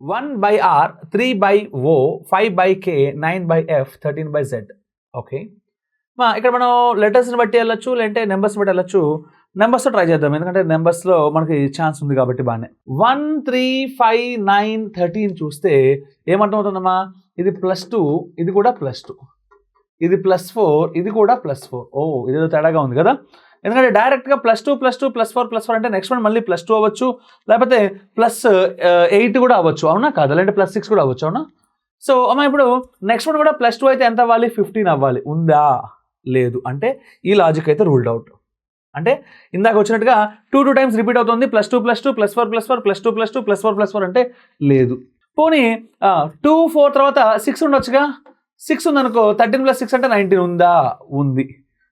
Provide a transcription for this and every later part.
1/R, 3/O, 5/K, 9/F, 13/Z. Okay, ఇక్కడ మనం లెటర్స్ని బట్టి వెళ్ళొచ్చు, లేదంటే నెంబర్స్ బట్టి వెళ్ళొచ్చు. నెంబర్స్తో ట్రై చేద్దాం, ఎందుకంటే నెంబర్స్లో మనకి ఛాన్స్ ఉంది కాబట్టి బాగానే. 1, 3, 5, 9, 13 చూస్తే ఏమర్థమవుతుందమ్మా? ఇది +2, ఇది కూడా +2, ఇది +4, ఇది కూడా +4. ఇదేదో తేడాగా ఉంది కదా, ఎందుకంటే డైరెక్ట్గా +2, +2, +4, +4 అంటే నెక్స్ట్ వన్ మళ్ళీ +2 అవ్వచ్చు, లేకపోతే +8 కూడా అవ్వచ్చు, అవునా కాదా? లేదంటే +6 కూడా అవ్వచ్చు, అవునా? సో అమ్మ ఇప్పుడు నెక్స్ట్ వన్ కూడా +2 అయితే ఎంత అవ్వాలి? 15 అవ్వాలి. ఉందా? లేదు. అంటే ఈ లాజిక్ అయితే రూల్డ్ అవుట్. అంటే ఇందాక వచ్చినట్టుగా 2 టైమ్స్ రిపీట్ అవుతుంది, +2, +2, +4, +4, +2, +2, +4, +4 అంటే లేదు. పోనీ 2, 4 తర్వాత 6 ఉండొచ్చుగా. 6 ఉందనుకో, 13 + 6 అంటే 19 ఉందా? ఉంది.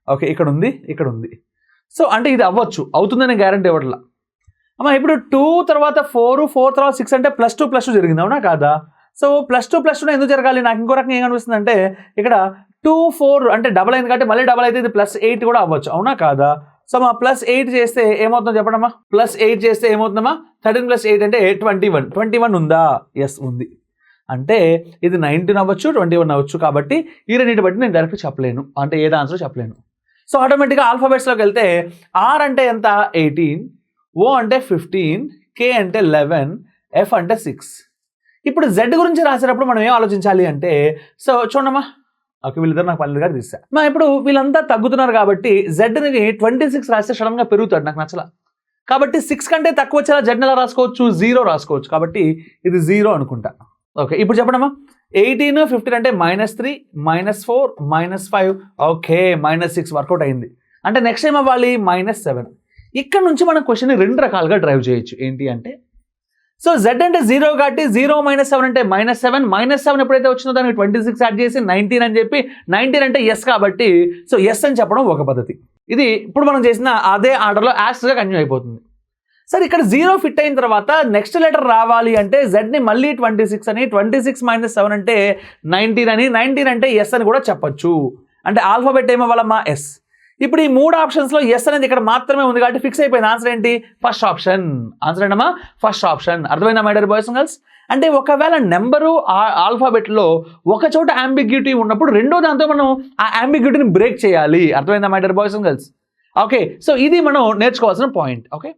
ఓకే, ఇక్కడ ఉంది, ఇక్కడ ఉంది. సో అంటే ఇది అవ్వచ్చు, అవుతుందని గ్యారంటీ ఇవ్వట్లా. అమ్మ ఇప్పుడు 2 తర్వాత 4, 4 తర్వాత 6 అంటే +2, +2 జరిగింది, అవునా కాదా? సో +2, +2 ఎందుకు జరగాలి? నాకు ఇంకో రకంగా ఏం అనిపిస్తుంది అంటే, ఇక్కడ 2, 4 అంటే డబల్ అయింది కాబట్టి మళ్ళీ డబల్ అయితే ఇది +8 కూడా అవ్వచ్చు, అవునా కాదా? సో మా +8 చేస్తే ఏమవుతుందో చెప్పడమ్మా? +8 చేస్తే ఏమవుతుందమ్మా? 13 + 8 అంటే 21. 21 ఉందా? ఎస్, ఉంది. అంటే ఇది 19 అవ్వచ్చు, 21 అవ్వచ్చు. కాబట్టి ఈ రెండింటి బట్టి నేను డైరెక్ట్ చెప్పలేను, అంటే ఏది ఆన్సర్ చెప్పలేను. సో ఆటోమేటిక్గా ఆల్ఫాబెట్స్లోకి వెళ్తే R అంటే ఎంత? 18, O అంటే 15, K అంటే 11, F అంటే 6. ఇప్పుడు Z గురించి రాసేటప్పుడు మనం ఏం ఆలోచించాలి అంటే, సో చూడమ్మా, ఓకే వీళ్ళిద్దరు నాకు 12 గారు తీసా. ఇప్పుడు వీళ్ళంతా తగ్గుతున్నారు కాబట్టి జెడ్ని 26 రాస్తే సడన్గా పెరుగుతాడు, నాకు నచ్చలా. కాబట్టి 6 కంటే తక్కువ వచ్చేలా జెడ్ని ఎలా రాసుకోవచ్చు? 0 రాసుకోవచ్చు. కాబట్టి ఇది 0 అనుకుంటా. ఓకే, ఇప్పుడు చెప్పడమ్మా. 18, 15 అంటే -3, -4, -5. ఓకే, -6 వర్కౌట్ అయింది. అంటే నెక్స్ట్ ఏం అవ్వాలి? -7. ఇక్కడ నుంచి మనం క్వశ్చన్ని 2 రకాలుగా డ్రైవ్ చేయొచ్చు. ఏంటి అంటే, సో Z అంటే 0 కాబట్టి 0 - 7 అంటే -7. -7 ఎప్పుడైతే వచ్చిందో దానికి 26 యాడ్ చేసి 19 అని చెప్పి, 19 అంటే ఎస్ కాబట్టి సో ఎస్ అని చెప్పడం ఒక పద్ధతి. ఇది ఇప్పుడు మనం చేసిన అదే ఆర్డర్లో యాస్ట్గా కంటిన్యూ అయిపోతుంది. సరే, ఇక్కడ 0 ఫిట్ అయిన తర్వాత నెక్స్ట్ లెటర్ రావాలి అంటే జెడ్ని మళ్ళీ 26 అని, 26 - 7 అంటే 19 అని, 19 అంటే ఎస్ అని కూడా చెప్పొచ్చు. అంటే ఆల్ఫాబెట్ ఏమవ్వాలమ్మా? ఎస్. ఇప్పుడు ఈ 3 ఆప్షన్స్లో ఎస్ అనేది ఇక్కడ మాత్రమే ఉంది కాబట్టి ఫిక్స్ అయిపోయింది. ఆన్సర్ ఏంటి? First option. ఆన్సర్ ఏంటమ్మా? First option. అర్థమైందా my dear boys and girls? అంటే ఒకవేళ నెంబరు ఆల్ఫాబెట్లో ఒక చోట అంబిగ్యూటీ ఉన్నప్పుడు రెండో దాంతో మనం ఆ అంబిగ్యూటీని బ్రేక్ చేయాలి. అర్థమైందా my dear boys and girls? Okay, so ఇది మనం నేర్చుకోవాల్సిన పాయింట్. ఓకే.